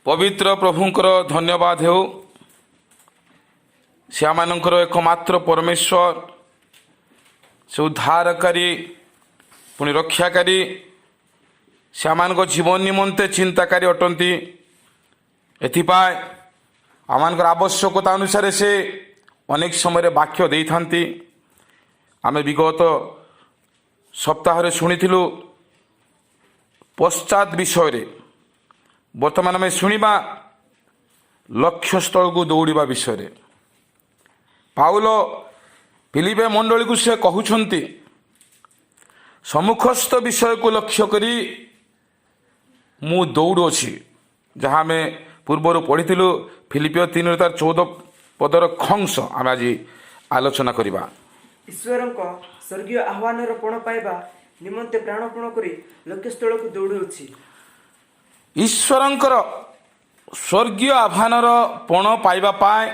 पवित्र प्रभुंकर धन्यवाद हो से आमनकर एकमात्र परमेश्वर से उद्धारकारी पुणी रक्षाकारी से आम जीवन निमंते चिंताकारी अटंती एथिपाय आमनकर आवश्यकता अनुसार से अनेक समय वाक्य दे था आम विगत सप्ताह शुणिलु पश्चात विषय बर्तमान आम शुणा लक्ष्यस्थल को दौड़ा विषय पाउल फिलिपे मंडली को से कहते सम्मुखस्थ विषय को लक्ष्य करी मु दौड़ुअछि जहाँ आम पूर्वर पढ़ी फिलिपियो 3:14 पदर खंश आम आज आलोचना करवा। ईश्वर स्वर्गीय आह्वान पण पाइबा निमंते प्राणपण करी लक्ष्यस्थल को दौड़ुछि। ईश्वरंकर स्वर्गीय आह्वानर पण पाइबा पाए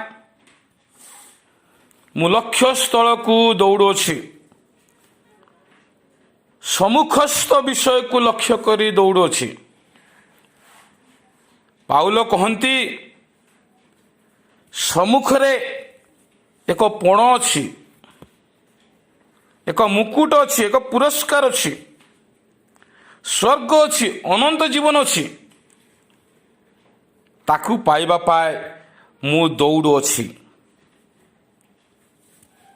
मु लक्ष्यस्थल को दौड़ुछि सम्मुखस्थ विषय को लक्ष्य करी दौड़ुछि। पाउल कहती सम्मुखरे एक पण अच्छी एक मुकुट अच्छी एक पुरस्कार अच्छी स्वर्ग अच्छी अनंत जीवन अच्छी ताकू पाइबा पाए मु दौड़ुअछि।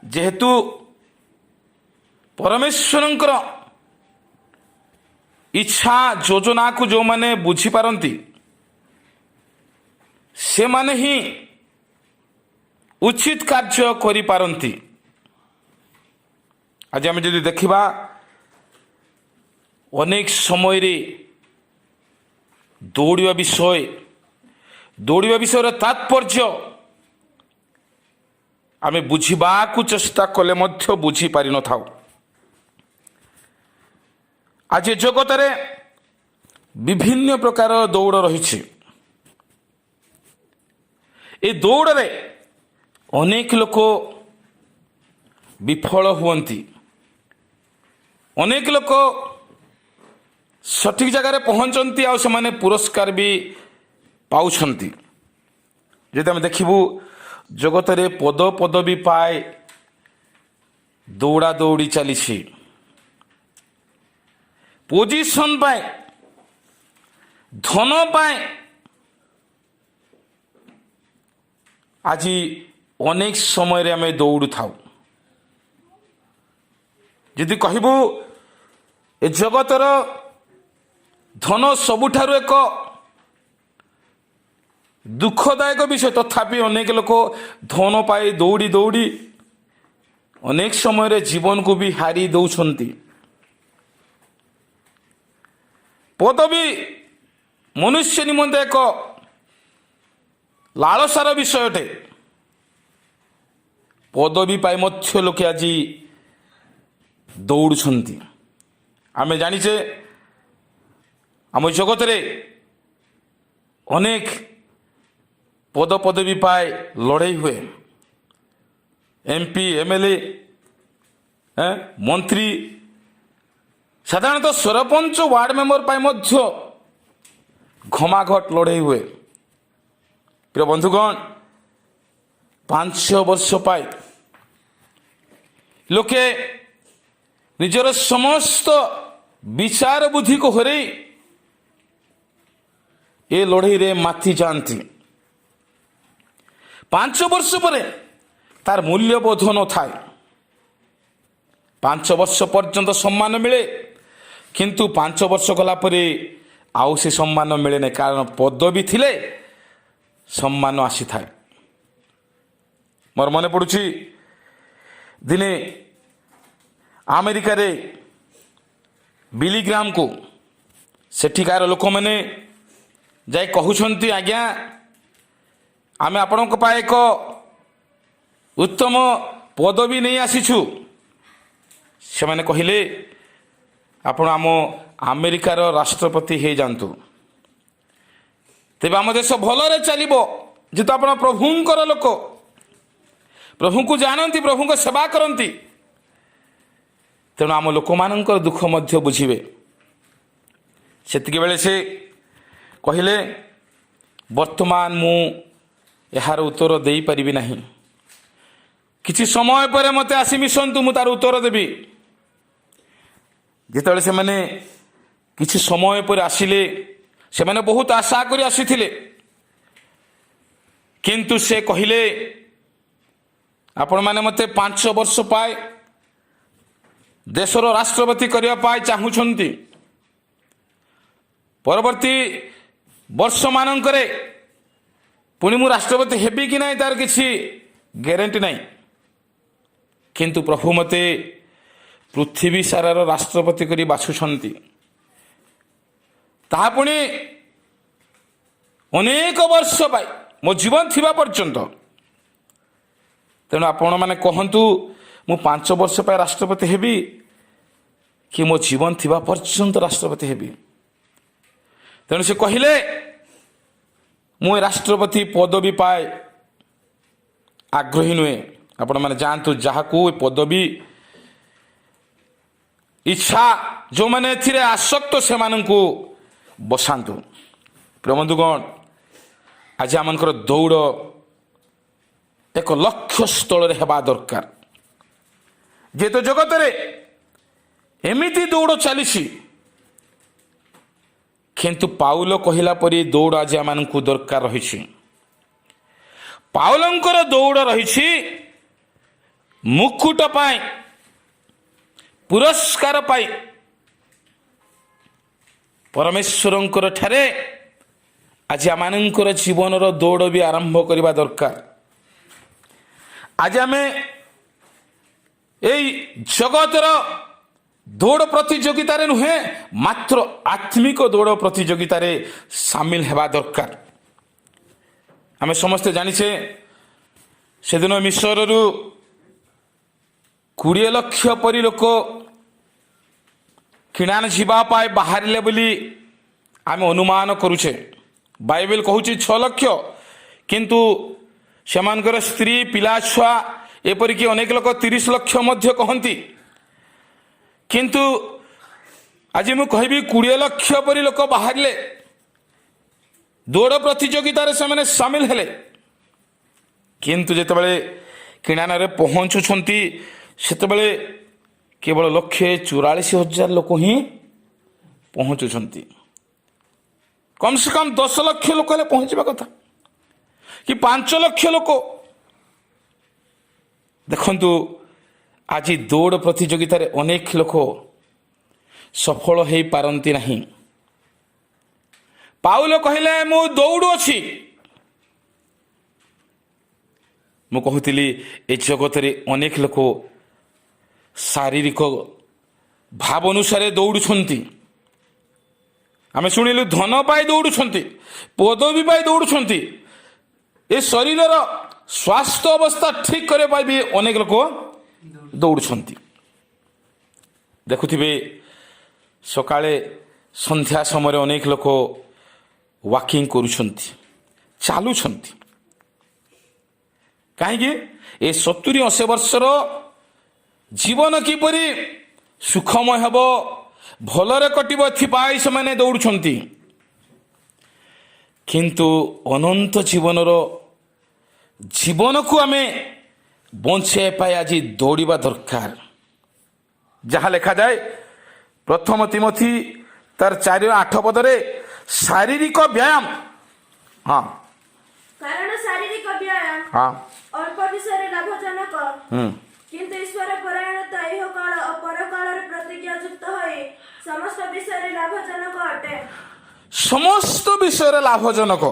जेहेतु परमेश्वरंकर इच्छा योजना को जो माने बुझी पारंती से माने ही उचित कार्य करि पारंती। आज आम जदि देखिबा अनेक समय रे दौड़िया विषय तात्पर्य आम बुझा चेष्टा कले मध्य बुझी पारि न थाउ। आज जगत रे विभिन्न प्रकार दौड़ रही। ए दौड़ रे अनेक लोक विफल हुअन्ति, अनेक लोक सठिक जगह पहुँचती आ से पुरस्कार भी पाउछन्ति। जदि आम देखिबू जगत रे पद पदवी पाए दौड़ा दौड़ी चली पोजिशन पाए धन पाए आज अनेक समय रे आम दौड़ू थाउ। यदि कहबू ए जगतर धन सबुठारु एक दुखदायक विषय तथापि अनेक लोक धन पाई दौड़ी दौड़ी अनेक समय रे जीवन को भी हारी दौछन्ति। पदवी मनुष्य निमंते एक लालसार विषय अटे। पदवी पाई मध्य लोके आज दौड़ुछन्ति। आमे जानिचे आम जगत रे अनेक पद पदवी पाए लड़ाई हुए एमपी एमएलए मंत्री साधारणतः सरपंच वार्ड मेंबर पाए मध्य घमाघट लड़ाई हुए। प्रिय बंधुगण 5 वर्ष पाए लोके निजर समस्त विचार बुद्धि को हरे ए लड़ाई रे माथि जाती। 5 वर्ष पर तार मूल्यबोध न थाए। 5 वर्ष पर्यंत सम्मान मिले किंतु 5 वर्ष गला परे आउ से सम्मान मिले नहीं कारण पदवी थिले सम्मान आसी थाए। मोर मन पड़ुछि दिने अमेरिका रे बिलीग्राम को सेठिकार लोक मैंने जाई कहउछन्ति आज्ञा आमे आपणक पाए एक उत्तम पदवी नहीं आसीछु। से माने कहिले आपण आम अमेरिकार राष्ट्रपति हो जातु तेज आम देश भलरे चलो जेतु आप प्रभुंकर लोक प्रभु को जानती प्रभु को सेवा करती तेणु आम लोक मान दुख मध्य बुझे। से कहले ବର୍ତ୍ତମାନ ମୁଁ ଏହାର ଉତ୍ତର ଦେଇପାରିବି ନାହିଁ। କିଛି ସମୟ ପରେ ମୋତେ ଆସି ମିଶନ୍ତୁ, ମୁଁ ତାର ଉତ୍ତର ଦେବି। ଯେତେବେଳେ ସେମାନେ କିଛି ସମୟ ପରେ ଆସିଲେ, ସେମାନେ ବହୁତ ଆଶା କରି ଆସିଥିଲେ, କିନ୍ତୁ ସେ କହିଲେ, ଆପଣମାନେ ମୋତେ 5 ବର୍ଷ ପାଇଁ ଦେଶର ରାଷ୍ଟ୍ରପତି କରିବା ପାଇଁ ଚାହୁଁଛନ୍ତି। ପରବର୍ତ୍ତୀ ବର୍ଷମାନଙ୍କରେ ପୁଣି ମୁଁ ରାଷ୍ଟ୍ରପତି ହେବି କି ନାହିଁ ତାର କିଛି ଗ୍ୟାରେଣ୍ଟି ନାହିଁ, କିନ୍ତୁ ପ୍ରଭୁ ମୋତେ ପୃଥିବୀ ସାରାର ରାଷ୍ଟ୍ରପତି କରି ବାଛୁଛନ୍ତି, ତାହା ପୁଣି ଅନେକ ବର୍ଷ ପାଇଁ, ମୋ ଜୀବନ ଥିବା ପର୍ଯ୍ୟନ୍ତ। ତେଣୁ ଆପଣମାନେ କହନ୍ତୁ, ମୁଁ 5 ବର୍ଷ ପାଇଁ ରାଷ୍ଟ୍ରପତି ହେବି କି ମୋ ଜୀବନ ଥିବା ପର୍ଯ୍ୟନ୍ତ ରାଷ୍ଟ୍ରପତି ହେବି? ତେଣୁ ସେ କହିଲେ, ମୁଁ ଏ ରାଷ୍ଟ୍ରପତି ପଦବୀ ପାଇଁ ଆଗ୍ରହୀ ନୁହେଁ। ଆପଣମାନେ ଯାଆନ୍ତୁ, ଯାହାକୁ ଏ ପଦବୀ ଇଚ୍ଛା, ଯେଉଁମାନେ ଏଥିରେ ଆସକ୍ତ ସେମାନଙ୍କୁ ବସାନ୍ତୁ। ପ୍ରିୟ ବନ୍ଧୁଗଣ, ଆଜି ଆମମାନଙ୍କର ଦୌଡ଼ ଏକ ଲକ୍ଷ୍ୟ ସ୍ଥଳରେ ହେବା ଦରକାର। ଯେହେତୁ ଜଗତରେ ଏମିତି ଦୌଡ଼ ଚାଲିଛି, କିନ୍ତୁ ପାଉଲ କହିଲା ପରି ଦୌଡ଼ ଆଜି ଆମମାନଙ୍କୁ ଦରକାର ରହିଛି। ପାଉଲଙ୍କର ଦୌଡ଼ ରହିଛି ମୁକୁଟ ପାଇଁ, ପୁରସ୍କାର ପାଇଁ, ପରମେଶ୍ୱରଙ୍କର ଠାରେ ଆଜି ଆମମାନଙ୍କର ଜୀବନର ଦୌଡ଼ ବି ଆରମ୍ଭ କରିବା ଦରକାର। ଆଜି ଆମେ ଏଇ ଜଗତର ଦୌଡ଼ ପ୍ରତିଯୋଗିତାରେ ନୁହେଁ, ମାତ୍ର ଆତ୍ମିକ ଦୌଡ଼ ପ୍ରତିଯୋଗିତାରେ ସାମିଲ ହେବା ଦରକାର। ଆମେ ସମସ୍ତେ ଜାଣିଛେ, ସେଦିନ ମିଶରରୁ 20 ଲକ୍ଷ ପରି ଲୋକ କିଣାନ ଯିବା ପାଇଁ ବାହାରିଲେ ବୋଲି ଆମେ ଅନୁମାନ କରୁଛେ। ବାଇବେଲ କହୁଛି 6 ଲକ୍ଷ, କିନ୍ତୁ ସେମାନଙ୍କର ସ୍ତ୍ରୀ, ପିଲା, ଛୁଆ, ଏପରିକି ଅନେକ ଲୋକ 30 ଲକ୍ଷ ମଧ୍ୟ କହନ୍ତି। କିନ୍ତୁ ଆଜି ମୁଁ କହିବି, 20 ଲକ୍ଷ ପରି ଲୋକ ବାହାରିଲେ, ଦୌଡ଼ ପ୍ରତିଯୋଗିତାରେ ସେମାନେ ସାମିଲ ହେଲେ। କିନ୍ତୁ ଯେତେବେଳେ କିଣାନରେ ପହଞ୍ଚୁଛନ୍ତି, ସେତେବେଳେ କେବଳ 1,44,000 ଲୋକ ହିଁ ପହଞ୍ଚୁଛନ୍ତି। କମ୍ ସେ କମ୍ 10 ଲକ୍ଷ ଲୋକ ହେଲେ ପହଞ୍ଚିବା କଥା, କି 5 ଲକ୍ଷ ଲୋକ। ଦେଖନ୍ତୁ, ଆଜି ଦୌଡ଼ ପ୍ରତିଯୋଗିତାରେ ଅନେକ ଲୋକ ସଫଳ ହୋଇପାରନ୍ତି ନାହିଁ। ପାଉଲ କହିଲେ, ମୁଁ ଦୌଡ଼ୁଅଛି। ମୁଁ କହୁଥିଲି, ଏ ଜଗତରେ ଅନେକ ଲୋକ ଶାରୀରିକ ଭାବ ଅନୁସାରେ ଦୌଡ଼ୁଛନ୍ତି। ଆମେ ଶୁଣିଲୁ, ଧନ ପାଇଁ ଦୌଡ଼ୁଛନ୍ତି, ପଦବୀ ପାଇଁ ଦୌଡ଼ୁଛନ୍ତି, ଏ ଶରୀରର ସ୍ୱାସ୍ଥ୍ୟ ଅବସ୍ଥା ଠିକ୍ କରିବା ପାଇଁ ବି ଅନେକ ଲୋକ ଦୌଡ଼ୁଛନ୍ତି। ଦେଖୁଥିବେ, ସକାଳେ ସନ୍ଧ୍ୟା ସମୟରେ ଅନେକ ଲୋକ ୱାକିଂ କରୁଛନ୍ତି, ଚାଲୁଛନ୍ତି। କାହିଁକି? ଏ 70-80 ବର୍ଷର ଜୀବନ କିପରି ସୁଖମୟ ହେବ, ଭଲରେ କଟିବ, ଏଥିପାଇଁ ସେମାନେ ଦୌଡ଼ୁଛନ୍ତି। କିନ୍ତୁ ଅନନ୍ତ ଜୀବନକୁ ଆମେ ବଞ୍ଚାଇବା ପାଇଁ ଆଜି ଦୌଡ଼ିବା ଦରକାର। ଯାହା ଲେଖାଯାଏ 1 ତିମୋଥୀ ତାର 4:8 ପଦରେ, ଶାରୀରିକ ବ୍ୟାୟାମ, ହଁ, କାରଣ ଶାରୀରିକ ବ୍ୟାୟାମ ହଁ, ଅଳ୍ପ ବିଷୟରେ ଲାଭଜନକ, କିନ୍ତୁ ଈଶ୍ୱର ପରାୟଣତା ଇହକାଳ ଓ ପରକାଳରେ ପ୍ରତିଜ୍ଞାଯୁକ୍ତ ହୋଇ ସମସ୍ତ ବିଷୟରେ ଲାଭଜନକ ଅଟେ। ସମସ୍ତ ବିଷୟରେ ଲାଭଜନକ।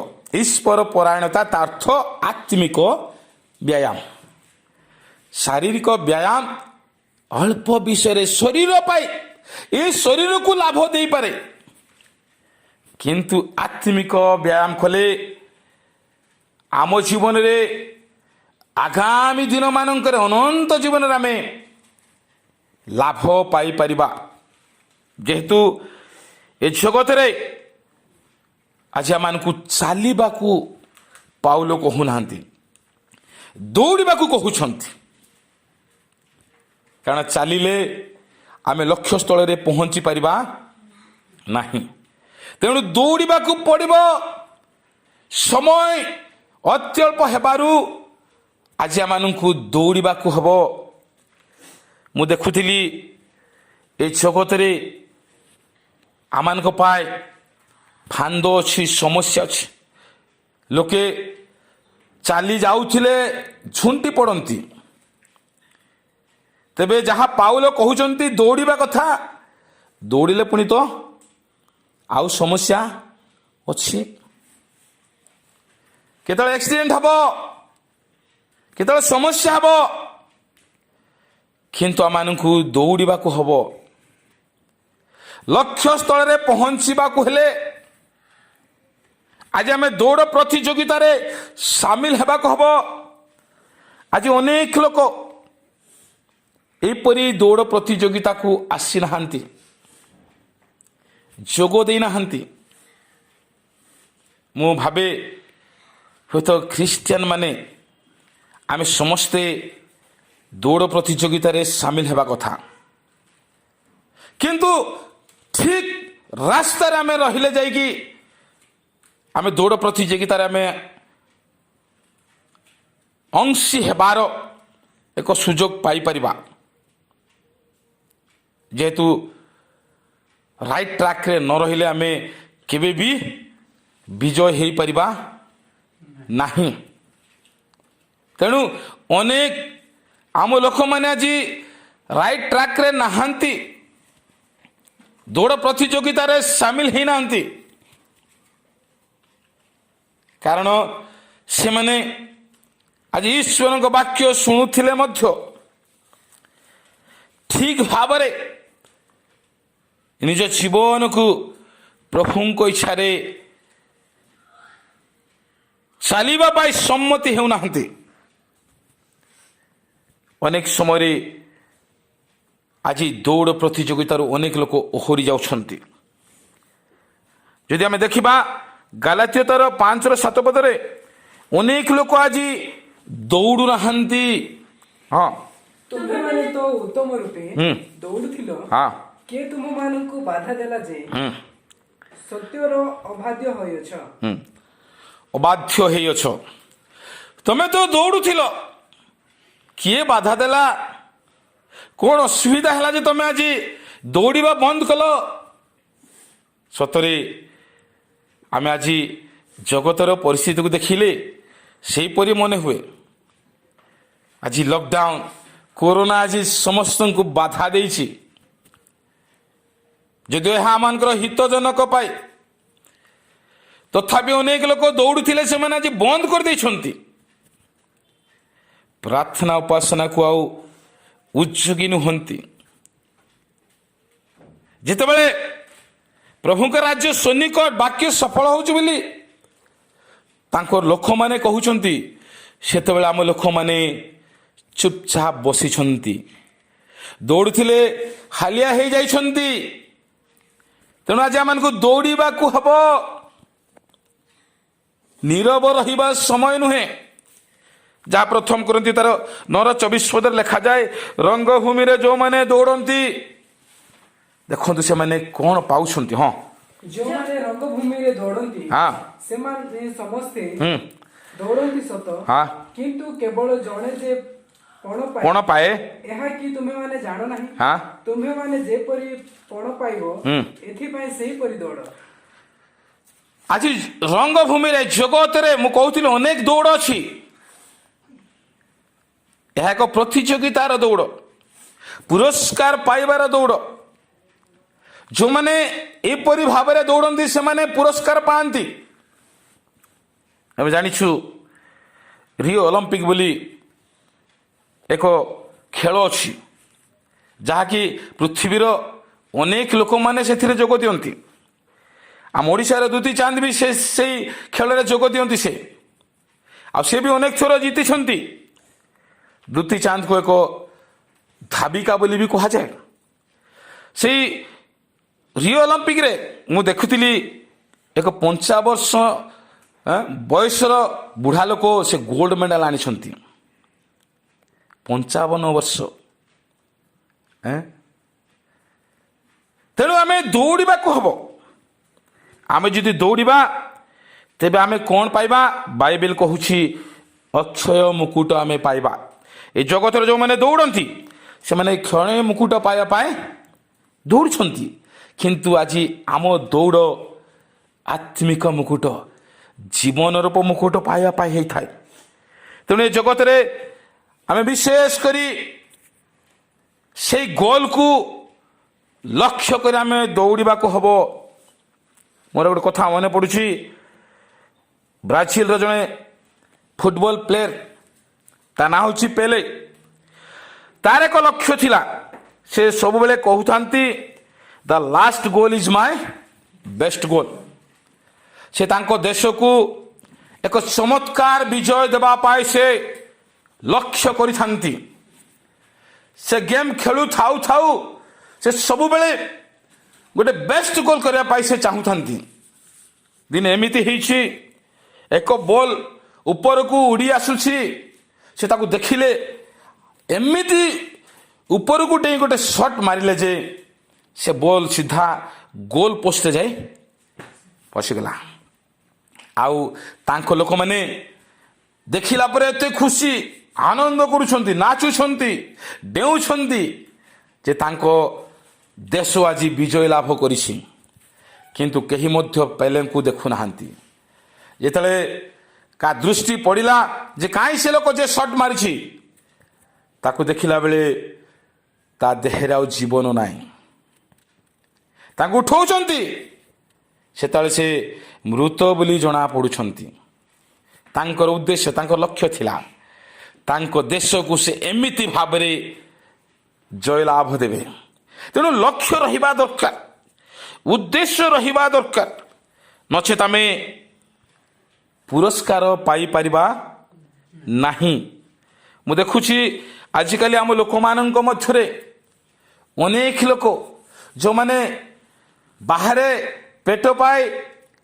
ଈଶ୍ୱର ପରାୟଣତା ତା ଅର୍ଥ ଆତ୍ମିକ ବ୍ୟାୟାମ। ଶାରୀରିକ ବ୍ୟାୟାମ ଅଳ୍ପ ବିଷୟରେ, ଶରୀର ପାଇଁ, ଏ ଶରୀରକୁ ଲାଭ ଦେଇପାରେ, କିନ୍ତୁ ଆତ୍ମିକ ବ୍ୟାୟାମ କଲେ ଆମ ଜୀବନରେ, ଆଗାମୀ ଦିନମାନଙ୍କରେ, ଅନନ୍ତ ଜୀବନରେ ଆମେ ଲାଭ ପାଇପାରିବା। ଯେହେତୁ ଏ ଜଗତରେ ଆଜି ଆମମାନଙ୍କୁ ଚାଲିବାକୁ ପାଉଲ କହୁନାହାନ୍ତି, ଦୌଡ଼ିବାକୁ କହୁଛନ୍ତି। କାରଣ ଚାଲିଲେ ଆମେ ଲକ୍ଷ୍ୟସ୍ଥଳରେ ପହଞ୍ଚି ପାରିବା ନାହିଁ। ତେଣୁ ଦୌଡ଼ିବାକୁ ପଡ଼ିବ। ସମୟ ଅତ୍ୟଳ୍ପ ହେବାରୁ ଆଜି ଆମମାନଙ୍କୁ ଦୌଡ଼ିବାକୁ ହେବ। ମୁଁ ଦେଖୁଥିଲି ଏ ଜଗତରେ ଆମମାନଙ୍କ ପାଇଁ ଫାନ୍ଦ ଅଛି, ସମସ୍ୟା ଅଛି। ଲୋକେ ଚାଲି ଯାଉଥିଲେ ଝୁଣ୍ଟି ପଡ଼ନ୍ତି। ତେବେ ଯାହା ପାଉଲ କହୁଛନ୍ତି ଦୌଡ଼ିବା କଥା, ଦୌଡ଼ିଲେ ପୁଣି ତ ଆଉ ସମସ୍ୟା ଅଛି। କେତେବେଳେ ଆକ୍ସିଡେଣ୍ଟ ହେବ, କେତେବେଳେ ସମସ୍ୟା ହେବ, କିନ୍ତୁ ଆମମାନଙ୍କୁ ଦୌଡ଼ିବାକୁ ହେବ। ଲକ୍ଷ୍ୟସ୍ଥଳରେ ପହଞ୍ଚିବାକୁ ହେଲେ ଆଜି ଆମେ ଦୌଡ଼ ପ୍ରତିଯୋଗିତାରେ ସାମିଲ ହେବାକୁ ହେବ। ଆଜି ଅନେକ ଲୋକ ଏହିପରି ଦୌଡ଼ ପ୍ରତିଯୋଗିତାକୁ ଆସିନାହାନ୍ତି, ଯୋଗ ଦେଇନାହାନ୍ତି। ମୁଁ ଭାବେ ହୁଏତ ଖ୍ରୀଷ୍ଟିଆନ ମାନେ ଆମେ ସମସ୍ତେ ଦୌଡ଼ ପ୍ରତିଯୋଗିତାରେ ସାମିଲ ହେବା କଥା, କିନ୍ତୁ ଠିକ ରାସ୍ତାରେ ଆମେ ରହିଲେ ଯାଇକି ଆମେ ଦୌଡ଼ ପ୍ରତିଯୋଗିତାରେ ଆମେ ଅଂଶୀ ହେବାର ଏକ ସୁଯୋଗ ପାଇପାରିବା। ଯେହେତୁ ରାଇଟ୍ ଟ୍ରାକ୍ରେ ନ ରହିଲେ ଆମେ କେବେ ବି ବିଜୟ ହେଇପାରିବା ନାହିଁ। ତେଣୁ ଅନେକ ଆମ ଲୋକମାନେ ଆଜି ରାଇଟ୍ ଟ୍ରାକ୍ରେ ନାହାନ୍ତି, ଦୌଡ଼ ପ୍ରତିଯୋଗିତାରେ ସାମିଲ ହେଇନାହାନ୍ତି। କାରଣ ସେମାନେ ଆଜି ଈଶ୍ୱରଙ୍କ ବାକ୍ୟ ଶୁଣୁଥିଲେ ମଧ୍ୟ ଠିକ ଭାବରେ ନିଜ ଜୀବନକୁ ପ୍ରଭୁଙ୍କ ଇଚ୍ଛାରେ ଚାଲିବା ପାଇଁ ସମ୍ମତି ହେଉନାହାନ୍ତି। ଅନେକ ସମୟରେ ଆଜି ଦୌଡ଼ ପ୍ରତିଯୋଗିତାରୁ ଅନେକ ଲୋକ ଓହରି ଯାଉଛନ୍ତି। ଯଦି ଆମେ ଦେଖିବା ଗାଲାତୀୟ 5:7 ଅନେକ ଲୋକ ଆଜି ଦୌଡ଼ୁନାହାନ୍ତି। ହଁ, ତୁମେମାନେ ତ ଉତ୍ତମ ରୂପେ ଦୌଡୁଥିଲ, ହଁ, କିଏ ତୁମମାନଙ୍କୁ ବାଧା ଦେଲା ଯେ ସତ୍ୟର ଅବାଧ୍ୟ ହୋଇଅଛ? ଅବାଧ୍ୟ ହେଇଅଛ। ତମେ ତ ଦୌଡ଼ୁଥିଲ, କିଏ ବାଧା ଦେଲା? କ'ଣ ଅସୁବିଧା ହେଲା ଯେ ତମେ ଆଜି ଦୌଡ଼ିବା ବନ୍ଦ କଲ? ସତରେ ଆମେ ଆଜି ଜଗତର ପରିସ୍ଥିତିକୁ ଦେଖିଲେ ସେହିପରି ମନେ ହୁଏ। ଆଜି ଲକଡାଉନ, କୋରୋନା ଆଜି ସମସ୍ତଙ୍କୁ ବାଧା ଦେଇଛି। ଯଦିଓ ଏହା ଆମମାନଙ୍କର ହିତଜନକ ପାଇଁ, ତଥାପି ଅନେକ ଲୋକ ଦୌଡ଼ୁଥିଲେ, ସେମାନେ ଆଜି ବନ୍ଦ କରିଦେଇଛନ୍ତି। ପ୍ରାର୍ଥନା ଉପାସନାକୁ ଆଉ ଉଦ୍ଯୋଗୀ ନୁହନ୍ତି। ଯେତେବେଳେ ପ୍ରଭୁଙ୍କ ରାଜ୍ୟ ସୈନିକ ବାକ୍ୟ ସଫଳ ହେଉଛି ବୋଲି ତାଙ୍କ ଲୋକମାନେ କହୁଛନ୍ତି, ସେତେବେଳେ ଆମ ଲୋକମାନେ ଚୁପଚାପ ବସିଛନ୍ତି। ଦୌଡ଼ୁଥିଲେ, ହାଲିଆ ହେଇଯାଇଛନ୍ତି। ତେଣୁ ଆଜି ଆମମାନଙ୍କୁ ଦୌଡ଼ିବାକୁ ହେବ, ନୀରବ ରହିବା ସମୟ ନୁହେଁ। ଯାହା 1 Corinthians 9:24 ଲେଖାଯାଏ, ରଙ୍ଗଭୂମିରେ ଯେଉଁମାନେ ଦୌଡ଼ନ୍ତି ଦେଖନ୍ତୁ ସେମାନେ କ'ଣ ପାଉଛନ୍ତି। ହଁ, ଯେଉଁମାନେ ରଙ୍ଗଭୂମିରେ ଦୌଡନ୍ତି ହଁ, ସେମାନେ ସମସ୍ତେ ଦୌଡନ୍ତି ସତ, ହଁ, କିନ୍ତୁ କେବଳ ଜଣେ ଯେ ପଣ କ'ଣ ପାଏ? ଏହା କି ତୁମେମାନେ ଜାଣ ନାହିଁ? ହଁ, ତୁମେମାନେ ଯେପରି ପଣ ପାଇବ, ଏଥିପାଇଁ ସେହିପରି ଦୌଡ଼। ଆଜି ରଙ୍ଗଭୂମିରେ, ଜଗତରେ ମୁଁ କହୁଥିଲି ଅନେକ ଦୌଡ଼ ଅଛି। ଏହା ଏକ ପ୍ରତିଯୋଗିତାର ଦୌଡ଼, ପୁରସ୍କାର ପାଇବାର ଦୌଡ଼। ଯେଉଁମାନେ ଏପରି ଭାବରେ ଦୌଡ଼ନ୍ତି ସେମାନେ ପୁରସ୍କାର ପାଆନ୍ତି। ଆମେ ଜାଣିଛୁ ରିଓ ଅଲିମ୍ପିକ ବୋଲି ଏକ ଖେଳ ଅଛି, ଯାହାକି ପୃଥିବୀର ଅନେକ ଲୋକମାନେ ସେଥିରେ ଯୋଗ ଦିଅନ୍ତି। ଆମ ଓଡ଼ିଶାର ଦୁତି ଚାନ୍ଦ ବି ସେଇ ଖେଳରେ ଯୋଗ ଦିଅନ୍ତି। ଆଉ ସେ ବି ଅନେକ ଥର ଜିତିଛନ୍ତି। ଦୁତି ଚାନ୍ଦକୁ ଏକ ଧାବିକା ବୋଲି ବି କୁହାଯାଏ। ସେଇ ରିଓ ଅଲିମ୍ପିକରେ ମୁଁ ଦେଖୁଥିଲି ଏକ 50 ବର୍ଷ ବୟସର ବୁଢ଼ା ଲୋକ ସେ ଗୋଲ୍ଡ ମେଡାଲ ଆଣିଛନ୍ତି। 55 ବର୍ଷ। ତେଣୁ ଆମେ ଦୌଡ଼ିବାକୁ ହେବ। ଆମେ ଯଦି ଦୌଡ଼ିବା ତେବେ ଆମେ କ'ଣ ପାଇବା? ବାଇବେଲ କହୁଛି ଅକ୍ଷୟ ମୁକୁଟ ଆମେ ପାଇବା। ଏ ଜଗତରେ ଯେଉଁମାନେ ଦୌଡ଼ନ୍ତି ସେମାନେ କ୍ଷଣେ ମୁକୁଟ ପାଇବା ପାଇଁ ଦୌଡ଼ୁଛନ୍ତି, କିନ୍ତୁ ଆଜି ଆମ ଦୌଡ଼ ଆତ୍ମିକ ମୁକୁଟ, ଜୀବନ ରୂପ ମୁକୁଟ ପାଇବା ପାଇଁ ହେଇଥାଏ। ତେଣୁ ଏ ଜଗତରେ ଆମେ ବିଶେଷ କରି ସେଇ ଗୋଲକୁ ଲକ୍ଷ୍ୟ କରି ଆମେ ଦୌଡ଼ିବାକୁ ହେବ। ମୋର ଗୋଟେ କଥା ମନେ ପଡ଼ୁଛି, ବ୍ରାଜିଲର ଜଣେ ଫୁଟବଲ ପ୍ଲେୟର, ତା ନାଁ ହେଉଛି ପେଲେ। ତାର ଏକ ଲକ୍ଷ୍ୟ ଥିଲା, ସେ ସବୁବେଳେ କହୁଥାନ୍ତି the last goal is my best goal. ସେ ତାଙ୍କ ଦେଶକୁ ଏକ ଚମତ୍କାର ବିଜୟ ଦେବା ପାଇଁ ସେ ଲକ୍ଷ୍ୟ କରିଥାନ୍ତି। ସେ ଗେମ୍ ଖେଳୁ ଥାଉ ଥାଉ ସେ ସବୁବେଳେ ଗୋଟେ ବେଷ୍ଟ ଗୋଲ୍ କରିବା ପାଇଁ ସେ ଚାହୁଁଥାନ୍ତି। ଦିନେ ଏମିତି ହେଇଛି, ଏକ ବଲ୍ ଉପରକୁ ଉଡ଼ି ଆସୁଛି, ସେ ତାକୁ ଦେଖିଲେ, ଏମିତି ଉପରକୁ ଡେଇଁ ଗୋଟେ ସଟ୍ ମାରିଲେ ଯେ ସେ ବଲ୍ ସିଧା ଗୋଲ୍ ପୋଷ୍ଟରେ ଯାଇ ପଶିଗଲା। ଆଉ ତାଙ୍କ ଲୋକମାନେ ଦେଖିଲା ପରେ ଏତେ ଖୁସି, ଆନନ୍ଦ କରୁଛନ୍ତି, ନାଚୁଛନ୍ତି, ଡେଉଁଛନ୍ତି ଯେ ତାଙ୍କ ଦେଶ ଆଜି ବିଜୟ ଲାଭ କରିଛି। କିନ୍ତୁ କେହି ମଧ୍ୟ ପେଲେଙ୍କୁ ଦେଖୁନାହାନ୍ତି। ଯେତେବେଳେ କା ଦୃଷ୍ଟି ପଡ଼ିଲା ଯେ କାହିଁ ସେ ଲୋକ ଯେ ସଟ୍ ମାରିଛି, ତାକୁ ଦେଖିଲା ବେଳେ ତା ଦେହରେ ଆଉ ଜୀବନ ନାହିଁ। ତାଙ୍କୁ ଉଠାଉଛନ୍ତି, ସେତେବେଳେ ସେ ମୃତ ବୋଲି ଜଣା ପଡ଼ୁଛନ୍ତି। ତାଙ୍କର ଉଦ୍ଦେଶ୍ୟ, ତାଙ୍କ ଲକ୍ଷ୍ୟ ଥିଲା ତାଙ୍କ ଦେଶକୁ ସେ ଏମିତି ଭାବରେ ଜୟଲାଭ ଦେବେ। ତେଣୁ ଲକ୍ଷ୍ୟ ରହିବା ଦରକାର, ଉଦ୍ଦେଶ୍ୟ ରହିବା ଦରକାର, ନଚେତ ଆମେ ପୁରସ୍କାର ପାଇପାରିବା ନାହିଁ। ମୁଁ ଦେଖୁଛି ଆଜିକାଲି ଆମ ଲୋକମାନଙ୍କ ମଧ୍ୟରେ ଅନେକ ଲୋକ ଯେଉଁମାନେ ବାହାରେ ପେଟ ପାଇ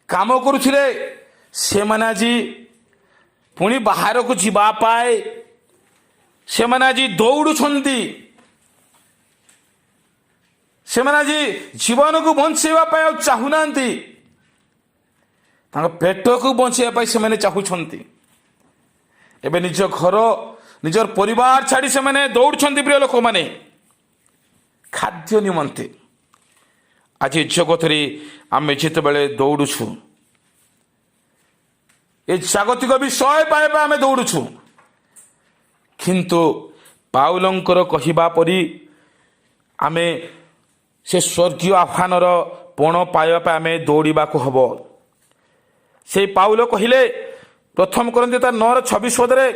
କାମ କରୁଥିଲେ, ସେମାନେ ଆଜି ପୁଣି ବାହାରକୁ ଯିବା ପାଇଁ ସେମାନେ ଆଜି ଦୌଡ଼ୁଛନ୍ତି। ସେମାନେ ଆଜି ଜୀବନକୁ ବଞ୍ଚେଇବା ପାଇଁ ଆଉ ଚାହୁଁନାହାନ୍ତି, ତାଙ୍କ ପେଟକୁ ବଞ୍ଚେଇବା ପାଇଁ ସେମାନେ ଚାହୁଁଛନ୍ତି। ଏବେ ନିଜ ଘର, ନିଜର ପରିବାର ଛାଡ଼ି ସେମାନେ ଦୌଡ଼ୁଛନ୍ତି। ପ୍ରିୟ ଲୋକମାନେ, ଖାଦ୍ୟ ନିମନ୍ତେ ଆଜି ଜଗତରେ ଆମେ ଯେତେବେଳେ ଦୌଡ଼ୁଛୁ, ଏ ଜାଗତିକ ବିଷୟ ପାଇବା ଆମେ ଦୌଡ଼ୁଛୁ, କିନ୍ତୁ ପାଉଲଙ୍କର କହିବା ପରି ଆମେ ସେ ସ୍ୱର୍ଗୀୟ ଆହ୍ୱାନର ପଣ ପାଇବା ପାଇଁ ଆମେ ଦୌଡ଼ିବାକୁ ହେବ। ସେଇ ପାଉଲ କହିଲେ ପ୍ରଥମ କରନ୍ତି ତା 9:26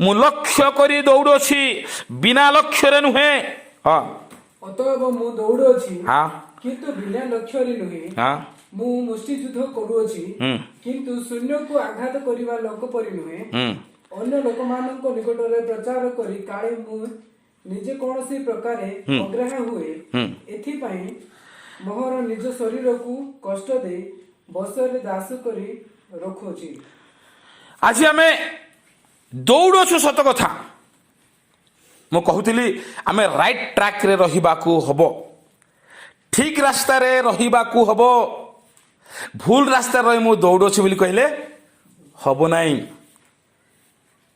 ମୁଁ ଲକ୍ଷ୍ୟ କରି ଦୌଡ଼ୁଅଛି, ବିନା ଲକ୍ଷ୍ୟରେ ନୁହେଁ। ହଁ, ଅତଏବ ମୁଁ ଦୌଡ଼ୁଅଛି, ହଁ, କିନ୍ତୁ ବିନା ଲକ୍ଷ୍ୟରେ ନୁହେଁ। ହଁ, ମୁଁ ମୁଷ୍ଟିଯୁଦ୍ଧ କରୁଅଛି, ହୁଁ, କିନ୍ତୁ ଶୂନ୍ୟକୁ ଆଘାତ କରିବା ଲୋକ ପରି ନୁହେଁ। ହୁଁ, ଅନ୍ୟ ଲୋକମାନଙ୍କ ନିକଟରେ ପ୍ରଚାର କରି କାଳେ ମୁଁ ନିଜେ କୌଣସି ପ୍ରକାରେ ଅଗ୍ରାହ୍ୟ ହୁଏ, ହୁଁ। ଏଥିପାଇଁ ମୋହର ନିଜ ଶରୀରକୁ କଷ୍ଟ ଦେଇ ବସରେ ଦାସ କରି ରଖୁଅଛି। ଆଜି ଆମେ ଦୌଡ଼ୁଛୁ ସତ କଥା। ମୁଁ କହୁଥିଲି ଆମେ ରାଇଟ୍ ଟ୍ରାକ୍ରେ ରହିବାକୁ ହେବ, ଠିକ୍ ରାସ୍ତାରେ ରହିବାକୁ ହେବ। ଭୁଲ ରାସ୍ତାରେ ରହି ମୁଁ ଦୌଡ଼ୁଛି ବୋଲି କହିଲେ ହେବ ନାହିଁ।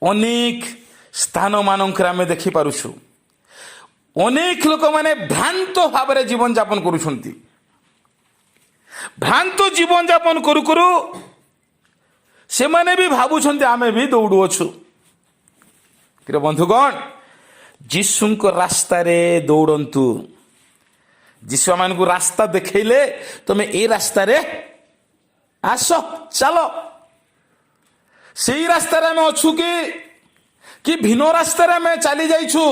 ଅନେକ ସ୍ଥାନମାନଙ୍କରେ ଆମେ ଦେଖିପାରୁଛୁ ଅନେକ ଲୋକମାନେ ଭ୍ରାନ୍ତ ଭାବରେ ଜୀବନଯାପନ କରୁଛନ୍ତି। ଭ୍ରାନ୍ତ ଜୀବନଯାପନ କରୁ କରୁ ସେମାନେ ବି ଭାବୁଛନ୍ତି ଆମେ ବି ଦୌଡ଼ୁଅଛୁ। ପ୍ରିୟ ବନ୍ଧୁଗଣ, ଯୀଶୁଙ୍କ ରାସ୍ତାରେ ଦୌଡ଼ନ୍ତୁ। ଯୀଶୁ ଆମମାନଙ୍କୁ ରାସ୍ତା ଦେଖେଇଲେ, ତମେ ଏ ରାସ୍ତାରେ ଆସ, ଚାଲ। ସେଇ ରାସ୍ତାରେ ଆମେ ଅଛୁ କି ଭିନ୍ନ ରାସ୍ତାରେ ଆମେ ଚାଲି ଯାଇଛୁ।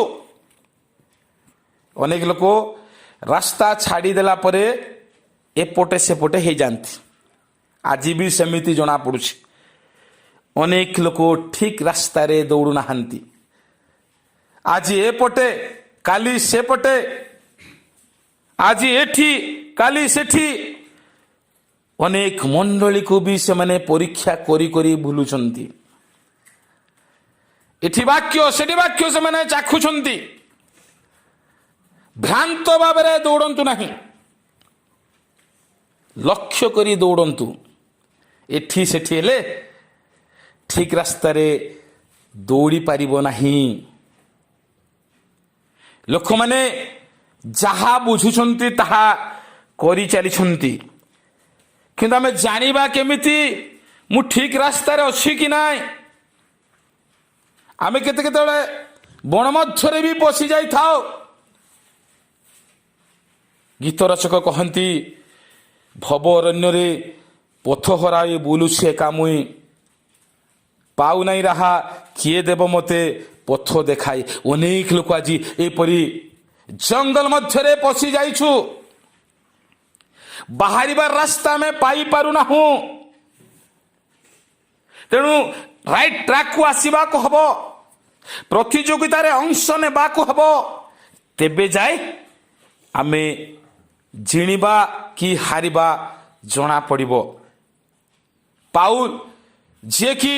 ଅନେକ ଲୋକ ରାସ୍ତା ଛାଡ଼ିଦେଲା ପରେ ଏପଟେ ସେପଟେ ହେଇଯାନ୍ତି। ଆଜି ବି ସେମିତି ଜଣାପଡ଼ୁଛି। ଅନେକ ଲୋକ ଠିକ୍ ରାସ୍ତାରେ ଦୌଡ଼ୁନାହାନ୍ତି। ଆଜି ଏପଟେ, କାଲି ସେପଟେ, ଆଜି ଏଠି, କାଲି ସେଠି। ଅନେକ ମଣ୍ଡଳୀକୁ ବି ସେମାନେ ପରୀକ୍ଷା କରି କରି ଭୁଲୁଛନ୍ତି। ଏଠି ବାକ୍ୟ, ସେଠି ବାକ୍ୟ ସେମାନେ ଚାଖୁଛନ୍ତି। ଭ୍ରାନ୍ତ ଭାବରେ ଦୌଡ଼ନ୍ତୁ ନାହିଁ, ଲକ୍ଷ୍ୟ କରି ଦୌଡ଼ନ୍ତୁ। ଏଠି ସେଠି ହେଲେ ଠିକ ରାସ୍ତାରେ ଦୌଡ଼ି ପାରିବ ନାହିଁ। ଲୋକମାନେ ଯାହା ବୁଝୁଛନ୍ତି ତାହା କରିଚାଲିଛନ୍ତି, କିନ୍ତୁ ଆମେ ଜାଣିବା କେମିତି ମୁଁ ଠିକ ରାସ୍ତାରେ ଅଛି କି ନାହିଁ? ଆମେ କେତେବେଳେ ବଣ ମଧ୍ୟରେ ବି ପଶି ଯାଇଥାଉ। ଗୀତ ରଚକ କହନ୍ତି, ଭବ ଅରଣ୍ୟରେ ପଥ ହରାଇ ବୁଲୁଛି ଏକା ମୁଇଁ, ପାଉନାହିଁ ରାହା କିଏ ଦେବ ମୋତେ ପଥ ଦେଖାଇ। ଅନେକ ଲୋକ ଆଜି ଏପରି ଜଙ୍ଗଲ ମଧ୍ୟରେ ପଶି ଯାଇଛୁ, ବାହାରିବାର ରାସ୍ତା ଆମେ ପାଇପାରୁନାହୁଁ। ତେଣୁ ରାଇଟ୍ ଟ୍ରାକକୁ ଆସିବାକୁ ହବ, ପ୍ରତିଯୋଗିତାରେ ଅଂଶ ନେବାକୁ ହବ, ତେବେ ଯାଏ ଆମେ ଜିଣିବା କି ହାରିବା ଜଣା ପଡ଼ିବ। ପାଉଲ ଯିଏକି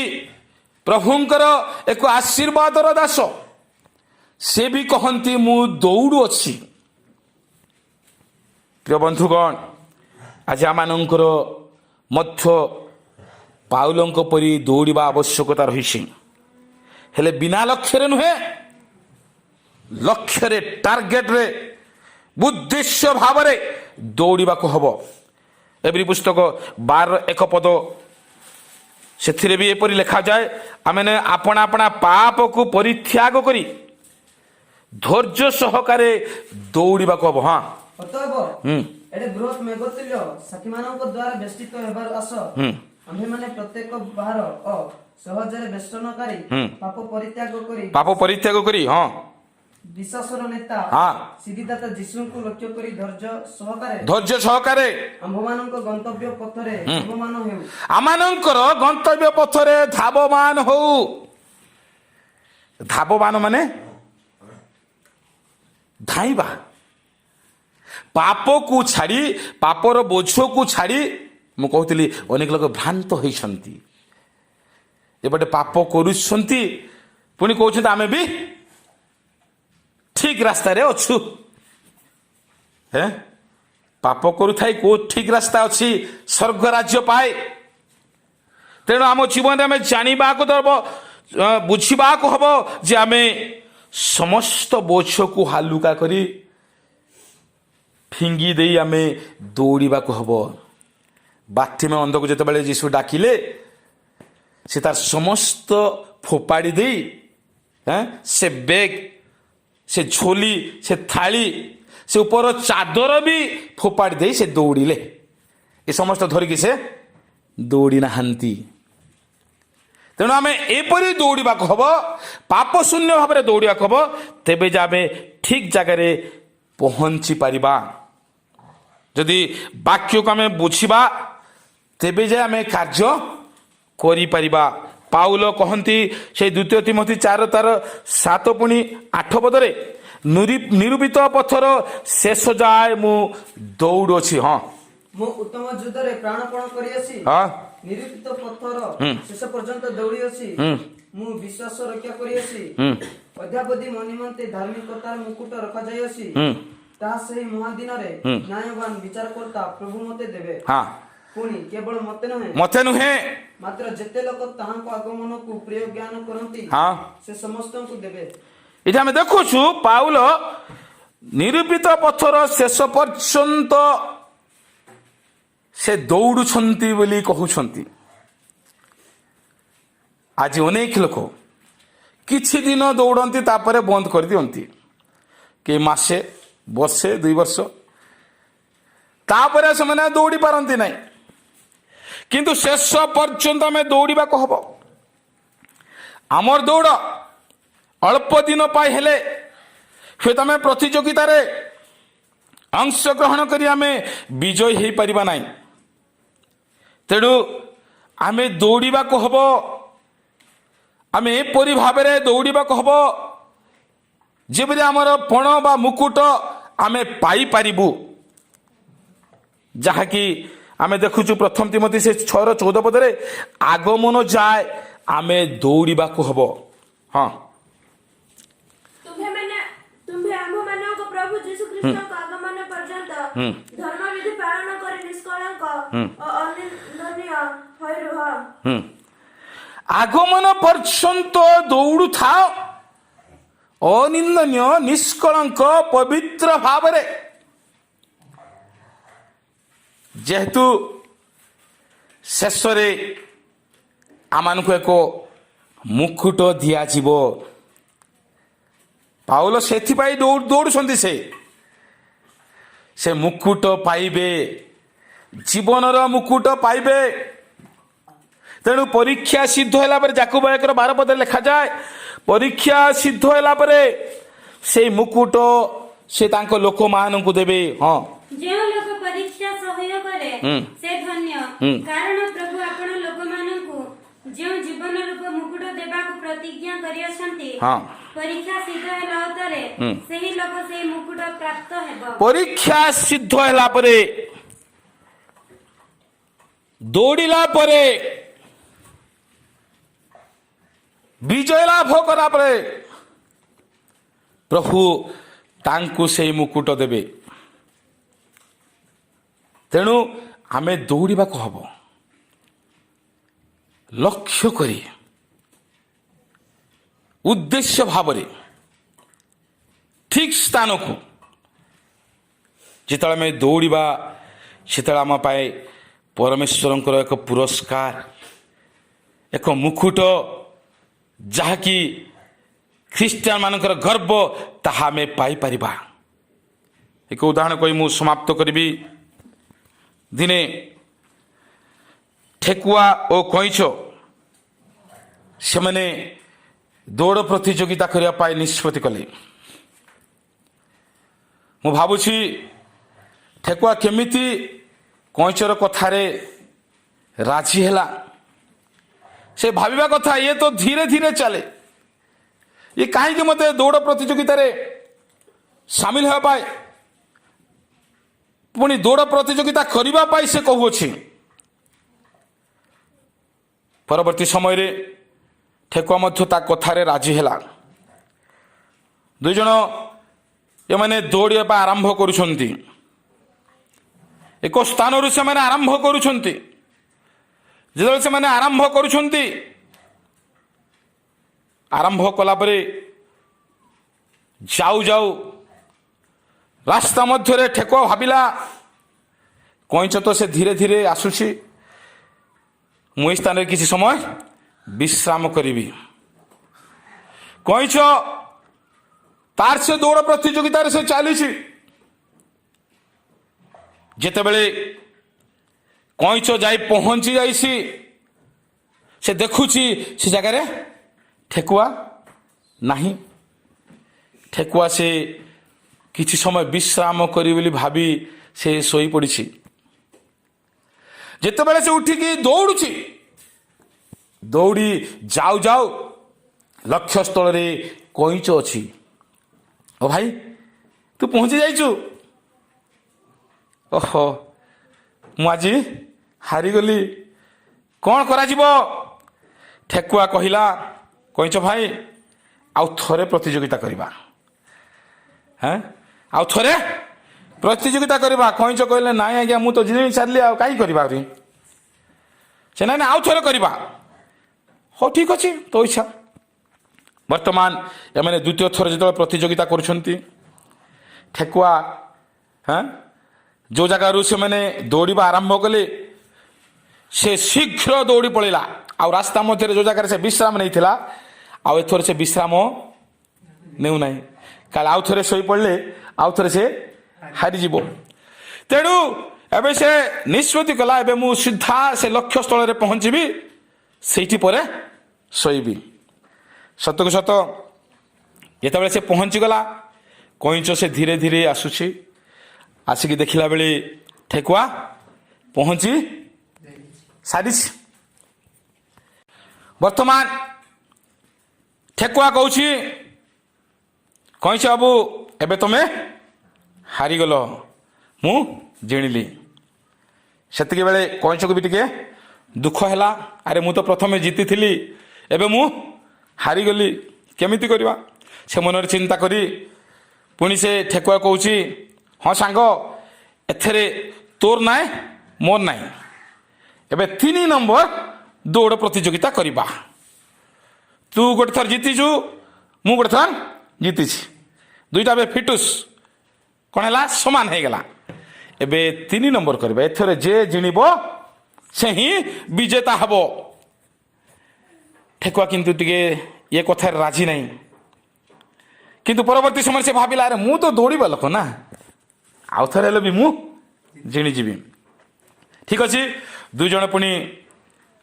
ପ୍ରଭୁଙ୍କର ଏକ ଆଶୀର୍ବାଦର ଦାସ, ସେ ବି କହନ୍ତି ମୁଁ ଦୌଡ଼ୁଅଛି। ପ୍ରିୟ ବନ୍ଧୁଗଣ, ଆଜି ଆମମାନଙ୍କର ମଧ୍ୟ ପାଉଲଙ୍କ ପରି ଦୌଡ଼ିବା ଆବଶ୍ୟକତା ରହିଛି। ହେଲେ ବିନା ଲକ୍ଷ୍ୟରେ ନୁହେଁ, ଲକ୍ଷ୍ୟରେ, ଟାର୍ଗେଟରେ, ଉଦ୍ଦେଶ୍ୟ ଭାବରେ ଦୌଡ଼ିବାକୁ ହବ। ଏଭଳି ପୁସ୍ତକ 12:1 ସେଥିରେ ବି ଏପରି ଲେଖାଯାଏ, ଆମେ ଆପଣା ଆପଣା ପାପକୁ ପରିତ୍ୟାଗ କରି ଧୈର୍ଯ୍ୟ ସହକାରେ ଦୌଡ଼ିବାକୁ ହବ। ହଁ, ଅତଏବ ଏଡ଼େ ବୃହତ୍ ମେଘତୁଲ୍ୟ ସାକ୍ଷୀମାନଙ୍କ ଦ୍ୱାରା ବେଷ୍ଟିତ ହେବାର ଆଶ ଆମ୍ଭେମାନେ ପ୍ରତ୍ୟେକ ବାହାର ଓ ସହଜରେ ବେଷ୍ଟନକାରୀ ପାପ ପରିତ୍ୟାଗ କରି ହଁ ବିଶ୍ୱାସର ନେତା ସିଦ୍ଧିଦାତା ଯୀଶୁଙ୍କୁ ଲକ୍ଷ୍ୟ କରି ଧୈର୍ଯ୍ୟ ସହକାରେ ଆମ୍ଭମାନଙ୍କ ଗନ୍ତବ୍ୟ ପଥରେ ଧାବମାନ ହେଉ। ଆମମାନଙ୍କର ଗନ୍ତବ୍ୟ ପଥରେ ଧାବମାନ ହଉ। ଧାବମାନ ମାନେ ଧାଇଁବା, ପାପକୁ ଛାଡ଼ି, ପାପର ବୋଝକୁ ଛାଡ଼ି। ମୁଁ କହୁଥିଲି ଅନେକ ଲୋକ ଭ୍ରାନ୍ତ ହୋଇଛନ୍ତି, ଏପଟେ ପାପ କରୁଛନ୍ତି, ପୁଣି କହୁଛନ୍ତି ଆମେ ବି ଠିକ ରାସ୍ତାରେ ଅଛୁ। ପାପ କରୁଥାଇ କୋଉ ଠିକ ରାସ୍ତା ଅଛି ସ୍ୱର୍ଗ ରାଜ୍ୟ ପାଏ? ତେଣୁ ଆମ ଜୀବନରେ ଆମେ ଜାଣିବାକୁ ଦେବ, ବୁଝିବାକୁ ହବ ଯେ ଆମେ ସମସ୍ତ ବୋଝକୁ ହାଲୁକା କରି ଫିଙ୍ଗି ଦେଇ ଆମେ ଦୌଡ଼ିବାକୁ ହବ। ବାଟିମେ ଅନ୍ଧକୁ ଯେତେବେଳେ ଯୀଶୁ ଡାକିଲେ, ସେ ତାର ସମସ୍ତ ଫୋପାଡ଼ି ଦେଇ ସେ ବେଗ, ସେ ଝୋଲି, ସେ ଥାଳି, ସେ ଉପର ଚାଦର ବି ଫୋପାଡ଼ି ଦେଇ ସେ ଦୌଡ଼ିଲେ। ଏ ସମସ୍ତ ଧରିକି ସେ ଦୌଡ଼ି ନାହାନ୍ତି। ତେଣୁ ଆମେ ଏପରି ଦୌଡ଼ିବାକୁ ହବ, ପାପ ଶୂନ୍ୟ ଭାବରେ ଦୌଡ଼ିବାକୁ ହବ, ତେବେ ଯେ ଆମେ ଠିକ ଜାଗାରେ ପହଞ୍ଚି ପାରିବା। ଯଦି ବାକ୍ୟକୁ ଆମେ ବୁଝିବା, ତେବେ ଯେ ଆମେ କାର୍ଯ୍ୟ କରିପାରିବା। ପାଉଲ କହନ୍ତି ସେ 2 ତିମୋଥୀ 4:7-8 ନିରୂପିତ ପଥର ଶେଷ ଯାଏ ମୁଁ ଦୌଡ଼ୁଅଛି। ହଁ, ମୁଁ ଉତ୍ତମ ଯୁଦ୍ଧରେ ପ୍ରାଣପଣ କରିଅଛି, ନିରୂପିତ ପଥର ଶେଷ ପର୍ଯ୍ୟନ୍ତ ଦୌଡ଼ିଅଛି, ମୁଁ ବିଶ୍ୱାସ ରକ୍ଷା କରିଅଛି, ଅଦ୍ୟାବଧି ମୋ ନିମନ୍ତେ ଧାର୍ମିକତାର ମୁକୁଟ ରଖାଯାଇଅଛି, ତାହା ସେହି ମହାଦିନରେ ନ୍ୟାୟବାନ ବିଚାରକର୍ତ୍ତା ପ୍ରଭୁ ମତେ ଦେବେ। ପୁଣି କେବଳ ମତେ ନୁହେଁ, ମାତ୍ର ଯେତେ ଲୋକ ତାହାଙ୍କ ଆଗମନକୁ ପ୍ରିୟ ଜ୍ଞାନ କରନ୍ତି ସେ ସମସ୍ତଙ୍କୁ ଦେବେ। ଏଠି ଆମେ ଦେଖୁଛୁ ପାଉଲ ନିରୂପିତ ପଥର ଶେଷ ପର୍ଯ୍ୟନ୍ତ ସେ ଦୌଡୁଛନ୍ତି ବୋଲି କହୁଛନ୍ତି। ଆଜି ଅନେକ ଲୋକ କିଛି ଦିନ ଦୌଡ଼ନ୍ତି, ତାପରେ ବନ୍ଦ କରିଦିଅନ୍ତି, କି ମାସେ, ବର୍ଷେ, 2 ବର୍ଷ, ତାପରେ ସେମାନେ ଦୌଡ଼ି ପାରନ୍ତି ନାହିଁ। କିନ୍ତୁ ଶେଷ ପର୍ଯ୍ୟନ୍ତ ଆମେ ଦୌଡ଼ିବାକୁ ହବ। ଆମର ଦୌଡ଼ ଅଳ୍ପ ଦିନ ପାଇଁ ହେଲେ ହୁଏତ ଆମେ ପ୍ରତିଯୋଗିତାରେ ଅଂଶଗ୍ରହଣ କରି ଆମେ ବିଜୟୀ ହେଇପାରିବା ନାହିଁ। ତେଣୁ ଆମେ ଦୌଡ଼ିବାକୁ ହବ, ଆମେ ଏପରି ଭାବରେ ଦୌଡ଼ିବାକୁ ହବ ଯେପରି ଆମର ପଣ ବା ମୁକୁଟ ଆମେ ପାଇପାରିବୁ, ଯାହାକି ଆମେ ଦେଖୁଛୁ 1 ତିମୋଥୀ 6:14 ଆଗମନ ଯାଏ ଆମେ ଦୌଡ଼ିବାକୁ ହବ। ହଁ, ତୁମ୍ଭେ ଆମ୍ଭମାନଙ୍କ ପ୍ରଭୁ ଯୀଶୁ ଖ୍ରୀଷ୍ଟଙ୍କ ଆଗମନ ପର୍ଯ୍ୟନ୍ତ ଧର୍ମବିଧି ପାଳନ କରି ନିଷ୍କଳଙ୍କ ଓ ଅନିନ୍ଦନୀୟ ହୋଇ ରୁହ। ଆଗମନ ପର୍ଯ୍ୟନ୍ତ ଦୌଡୁଥାଅ ଅନିନ୍ଦନୀୟ ନିଷ୍କଳଙ୍କ ପବିତ୍ର ଭାବରେ। ଯେହେତୁ ଶେଷରେ ଆମମାନଙ୍କୁ ଏକ ମୁକୁଟ ଦିଆଯିବ, ପାଉଲ ସେଥିପାଇଁ ଦୌଡୁଛନ୍ତି। ସେ ମୁକୁଟ ପାଇବେ, ଜୀବନର ମୁକୁଟ ପାଇବେ। ତେଣୁ ପରୀକ୍ଷା ସିଦ୍ଧ ହେଲା ପରେ, ଯାକୁବ 1:12 ଲେଖାଯାଏ, ପରୀକ୍ଷା ସିଦ୍ଧ ହେଲା ପରେ ସେଇ ମୁକୁଟ ସେ ତାଙ୍କ ଲୋକମାନଙ୍କୁ ଦେବେ। ହଁ, ଯେଉଁ ଲୋକ ପରୀକ୍ଷା ସହ୍ୟ କରେ ସେ ଧନ୍ୟ, କାରଣ ପ୍ରଭୁ ଆପଣ ଲୋକମାନଙ୍କୁ ଯେଉଁ ଜୀବନ ରୂପ ମୁକୁଟ ଦେବାକୁ ପ୍ରତିଜ୍ଞା କରିଅଛନ୍ତି, ହଁ, ପରୀକ୍ଷା ସିଦ୍ଧ ହେଲା ପରେ ସେହି ଲୋକ ସେହି ମୁକୁଟ ପ୍ରାପ୍ତ ହେବ। ପରୀକ୍ଷା ସିଦ୍ଧ ହେଲା ପରେ, ଦୌଡ଼ିଲା ପରେ, ବିଜୟ ଲାଭ କଲା ପରେ ପ୍ରଭୁ ତାଙ୍କୁ ସେଇ ମୁକୁଟ ଦେବେ। ତେଣୁ ଆମେ ଦୌଡ଼ିବାକୁ ହବ ଲକ୍ଷ୍ୟ କରି, ଉଦ୍ଦେଶ୍ୟ ଭାବରେ, ଠିକ୍ ସ୍ଥାନକୁ। ଯେତେବେଳେ ଆମେ ଦୌଡ଼ିବା ସେତେବେଳେ ଆମ ପାଇଁ ପରମେଶ୍ୱରଙ୍କର ଏକ ପୁରସ୍କାର, ଏକ ମୁକୁଟ, ଯାହାକି ଖ୍ରୀଷ୍ଟିଆନ ମାନଙ୍କର ଗର୍ବ, ତାହା ଆମେ ପାଇପାରିବା। ଏକ ଉଦାହରଣ କହି ମୁଁ ସମାପ୍ତ କରିବି। ଦିନେ ଠେକୁଆ ଓ କଇଁଛ ସେମାନେ ଦୌଡ଼ ପ୍ରତିଯୋଗିତା କରିବା ପାଇଁ ନିଷ୍ପତ୍ତି କଲେ। ମୁଁ ଭାବୁଛି ଠେକୁଆ କେମିତି କଇଁଛର କଥାରେ ରାଜି ହେଲା। ସେ ଭାବିବା କଥା, ଇଏ ତ ଧୀରେ ଧୀରେ ଚାଲେ, ଇଏ କାହିଁକି ମୋତେ ଦୌଡ଼ ପ୍ରତିଯୋଗିତାରେ ସାମିଲ ହେବା ପାଇଁ, ପୁଣି ଦୌଡ଼ ପ୍ରତିଯୋଗିତା କରିବା ପାଇଁ ସେ କହୁଅଛି। ପରବର୍ତ୍ତୀ ସମୟରେ ଠେକୁଆ ମଧ୍ୟ ତା କଥାରେ ରାଜି ହେଲା। ଦୁଇଜଣ ଏମାନେ ଦୌଡ଼ିବା ପାଇଁ ଆରମ୍ଭ କରୁଛନ୍ତି। ଏକ ସ୍ଥାନରୁ ସେମାନେ ଆରମ୍ଭ କରୁଛନ୍ତି। ଯେତେବେଳେ ସେମାନେ ଆରମ୍ଭ କରୁଛନ୍ତି, ଆରମ୍ଭ କଲା ପରେ ଯାଉ ଯାଉ ରାସ୍ତା ମଧ୍ୟରେ ଠେକୁଆ ଭାବିଲା, କଇଁଛ ତ ସେ ଧୀରେ ଧୀରେ ଆସୁଛି, ମୁଁ ଏହି ସ୍ଥାନରେ କିଛି ସମୟ ବିଶ୍ରାମ କରିବି। କଇଁଛ ତାର ସେ ଦୌଡ଼ ପ୍ରତିଯୋଗିତାରେ ସେ ଚାଲିଛି। ଯେତେବେଳେ କଇଁଛ ଯାଇ ପହଞ୍ଚି ଯାଇଛି, ସେ ଦେଖୁଛି ସେ ଜାଗାରେ ଠେକୁଆ ନାହିଁ। ଠେକୁଆ ସେ କିଛି ସମୟ ବିଶ୍ରାମ କରିବ ବୋଲି ଭାବି ସେ ଶୋଇପଡ଼ିଛି। ଯେତେବେଳେ ସେ ଉଠିକି ଦୌଡୁଛି, ଦୌଡ଼ି ଯାଉ ଯାଉ ଲକ୍ଷ୍ୟସ୍ଥଳରେ କଇଁଛ ଅଛି। ଓ ଭାଇ, ତୁ ପହଞ୍ଚି ଯାଇଛୁ? ଓହୋ, ମୁଁ ଆଜି ହାରିଗଲି, କ'ଣ କରାଯିବ? ଠେକୁଆ କହିଲା, କଇଁଛ ଭାଇ, ଆଉ ଥରେ ପ୍ରତିଯୋଗିତା କରିବା। ଆଉ ଥରେ ପ୍ରତିଯୋଗିତା କରିବା। କଇଁଛ କହିଲେ, ନାଇଁ ଆଜ୍ଞା, ମୁଁ ତ ଜିଣି ସାରିଲି, ଆଉ କାହିଁ କରିବା? ସେ ନାଇଁ ଆଉ ଥରେ କରିବା। ହଉ ଠିକ୍ ଅଛି, ତୋ ଇଚ୍ଛା। ବର୍ତ୍ତମାନ ଏମାନେ ଦ୍ୱିତୀୟ ଥର ଯେତେବେଳେ ପ୍ରତିଯୋଗିତା କରୁଛନ୍ତି, ଠେକୁଆ ଯେଉଁ ଜାଗାରୁ ସେମାନେ ଦୌଡ଼ିବା ଆରମ୍ଭ କଲେ, ସେ ଶୀଘ୍ର ଦୌଡ଼ି ପଳେଇଲା। ଆଉ ରାସ୍ତା ମଧ୍ୟରେ ଯେଉଁ ଜାଗାରେ ସେ ବିଶ୍ରାମ ନେଇଥିଲା, ଆଉ ଏଥର ସେ ବିଶ୍ରାମ ନେଉନାହିଁ। କାଳେ ଆଉ ଥରେ ଶୋଇପଡ଼ିଲେ ଆଉ ଥରେ ସେ ହାରିଯିବ। ତେଣୁ ଏବେ ସେ ନିଷ୍ପତ୍ତି କଲା, ଏବେ ମୁଁ ସିଧା ସେ ଲକ୍ଷ୍ୟସ୍ଥଳରେ ପହଞ୍ଚିବି, ସେଇଠି ପରେ ଶୋଇବି। ସତକୁ ସତ ଯେତେବେଳେ ସେ ପହଞ୍ଚିଗଲା, କଇଁଛ ସେ ଧୀରେ ଧୀରେ ଆସୁଛି। ଆସିକି ଦେଖିଲା ବେଳେ ଠେକୁଆ ପହଞ୍ଚି ସାରିଛି। ବର୍ତ୍ତମାନ ଠେକୁଆ କହୁଛି, କଇଁଛ ବାବୁ, ଏବେ ତମେ ହାରିଗଲ, ମୁଁ ଜିଣିଲି। ସେତିକି ବେଳେ କଇଁଛକୁ ବି ଟିକେ ଦୁଃଖ ହେଲା। ଆରେ ମୁଁ ତ ପ୍ରଥମେ ଜିତିଥିଲି, ଏବେ ମୁଁ ହାରିଗଲି, କେମିତି କରିବା? ସେ ମନରେ ଚିନ୍ତା କରି ପୁଣି ସେ ଠେକୁଆ କହୁଛି, ହଁ ସାଙ୍ଗ, ଏଥିରେ ତୋର ନାହିଁ ମୋର ନାହିଁ, ଏବେ 3 ନମ୍ବର ଦୌଡ଼ ପ୍ରତିଯୋଗିତା କରିବା। ତୁ ଗୋଟେ ଥର ଜିତିଛୁ, ମୁଁ ଗୋଟେ ଥର ଜିତିଛି, ଦୁଇଟା ଏବେ ଫିଟୁସ୍ କ'ଣ ହେଲା, ସମାନ ହେଇଗଲା। ଏବେ 3 ନମ୍ବର କରିବା। ଏଥର ଯେ ଜିଣିବ ସେ ହିଁ ବିଜେତା ହେବ। ଠେକୁଆ କିନ୍ତୁ ଟିକେ ଏ କଥାରେ ରାଜି ନାହିଁ। କିନ୍ତୁ ପରବର୍ତ୍ତୀ ସମୟରେ ସେ ଭାବିଲା, ଆରେ ମୁଁ ତ ଦୌଡ଼ିବା ଲୋକ ନା, ଆଉ ଥରେ ହେଲେ ବି ମୁଁ ଜିଣିଯିବି। ଠିକ୍ ଅଛି, 2 ଜଣ ପୁଣି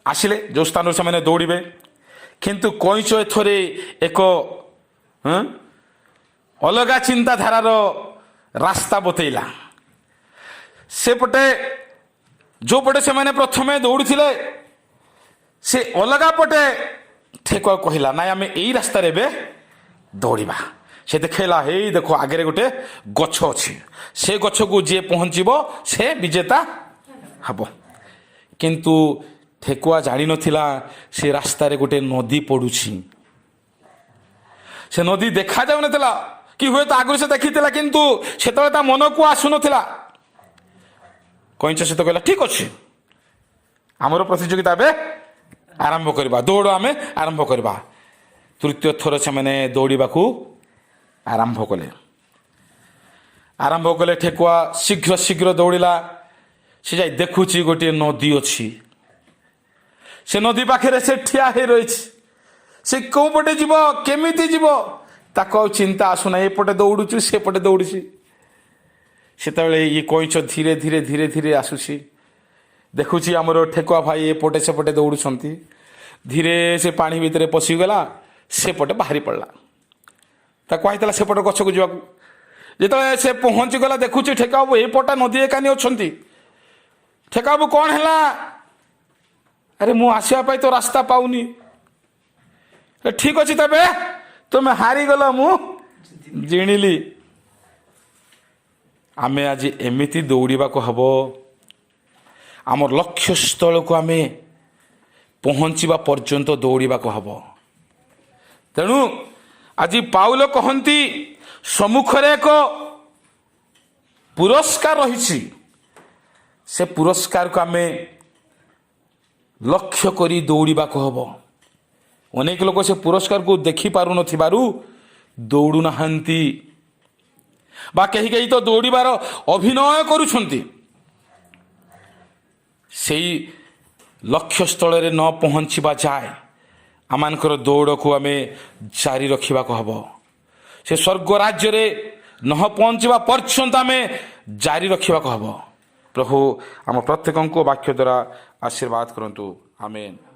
ଆସିଲେ ଯେଉଁ ସ୍ଥାନରୁ ସେମାନେ ଦୌଡ଼ିବେ। କିନ୍ତୁ କଇଁଚ ଏଥରେ ଏକ ଅଲଗା ଚିନ୍ତାଧାରାର ରାସ୍ତା ବତେଇଲା। ସେପଟେ ଯେଉଁପଟେ ସେମାନେ ପ୍ରଥମେ ଦୌଡ଼ୁଥିଲେ ସେ ଅଲଗା ପଟେ ଠେକୁଆ କହିଲା, ନାଇଁ ଆମେ ଏଇ ରାସ୍ତାରେ ଏବେ ଦୌଡ଼ିବା। ସେ ଦେଖେଇଲା, ହେଇ ଦେଖ ଆଗରେ ଗୋଟେ ଗଛ ଅଛି, ସେ ଗଛକୁ ଯିଏ ପହଞ୍ଚିବ ସେ ବିଜେତା ହେବ। କିନ୍ତୁ ଠେକୁଆ ଜାଣିନଥିଲା ସେ ରାସ୍ତାରେ ଗୋଟେ ନଦୀ ପଡ଼ୁଛି। ସେ ନଦୀ ଦେଖାଯାଉନଥିଲା, କି ହୁଏତ ଆଗରୁ ସେ ଦେଖିଥିଲା କିନ୍ତୁ ସେତେବେଳେ ତା ମନକୁ ଆସୁନଥିଲା। କଇଁଚ ସହିତ କହିଲା, ଠିକ୍ ଅଛି, ଆମର ପ୍ରତିଯୋଗିତା ଏବେ ଆରମ୍ଭ କରିବା, ଦୌଡ଼ ଆମେ ଆରମ୍ଭ କରିବା। ତୃତୀୟ ଥର ସେମାନେ ଦୌଡ଼ିବାକୁ ଆରମ୍ଭ କଲେ। ଠେକୁଆ ଶୀଘ୍ର ଦୌଡ଼ିଲା। ସେ ଯାଇ ଦେଖୁଛି ଗୋଟିଏ ନଦୀ ଅଛି। ସେ ନଦୀ ପାଖରେ ସେ ଠିଆ ହେଇ ରହିଛି। ସେ କେଉଁ ପଟେ ଯିବ, କେମିତି ଯିବ, ତାକୁ ଆଉ ଚିନ୍ତା ଆସୁନାହିଁ। ଏପଟେ ଦୌଡ଼ୁଛୁ, ସେପଟେ ଦୌଡ଼ୁଛି। ସେତେବେଳେ ଇଏ କଇଁଚ ଧୀରେ ଆସୁଛି। ଦେଖୁଛି ଆମର ଠେକୁଆ ଭାଇ ଏପଟେ ସେପଟେ ଦୌଡ଼ୁଛନ୍ତି। ଧୀରେ ସେ ପାଣି ଭିତରେ ପଶିଗଲା, ସେପଟେ ବାହାରି ପଡ଼ିଲା। ତାକୁ କହିଥିଲା ସେପଟେ ଗଛକୁ ଯିବାକୁ। ଯେତେବେଳେ ସେ ପହଞ୍ଚିଗଲା, ଦେଖୁଛି ଠେକୁଆ ବାବୁ ଏପଟେ ନଦୀ ଏକାନି ଅଛନ୍ତି। ଠେକୁଆ ବାବୁ କ'ଣ ହେଲା? ଆରେ ମୁଁ ଆସିବା ପାଇଁ ତ ରାସ୍ତା ପାଉନି। ଠିକ୍ ଅଛି, ତେବେ ତୁମେ ହାରିଗଲ, ମୁଁ ଜିଣିଲି। ଆମେ ଆଜି ଏମିତି ଦୌଡ଼ିବାକୁ ହେବ, ଆମର ଲକ୍ଷ୍ୟସ୍ଥଳକୁ ଆମେ ପହଞ୍ଚିବା ପର୍ଯ୍ୟନ୍ତ ଦୌଡ଼ିବାକୁ ହେବ। ତେଣୁ ଆଜି ପାଉଲ କହନ୍ତି, ସମ୍ମୁଖରେ ଏକ ପୁରସ୍କାର ରହିଛି। ସେ ପୁରସ୍କାରକୁ ଆମେ ଲକ୍ଷ୍ୟ କରି ଦୌଡ଼ିବାକୁ ହେବ। ଅନେକ ଲୋକ ସେ ପୁରସ୍କାରକୁ ଦେଖିପାରୁନଥିବାରୁ ଦୌଡ଼ୁନାହାନ୍ତି, ବା କେହି ତ ଦୌଡ଼ିବାର ଅଭିନୟ କରୁଛନ୍ତି। ସେଇ ଲକ୍ଷ୍ୟସ୍ଥଳରେ ନ ପହଞ୍ଚିବା ଯାଏ ଆମମାନଙ୍କର ଦୌଡ଼କୁ ଆମେ ଜାରି ରଖିବାକୁ ହେବ। ସେ ସ୍ୱର୍ଗ ରାଜ୍ୟରେ ନ ପହଞ୍ଚିବା ପର୍ଯ୍ୟନ୍ତ ଆମେ ଜାରି ରଖିବାକୁ ହେବ। ପ୍ରଭୁ ଆମ ପ୍ରତ୍ୟେକଙ୍କୁ ବାକ୍ୟ ଦ୍ୱାରା ଆଶୀର୍ବାଦ କରନ୍ତୁ। ଆମେନ୍।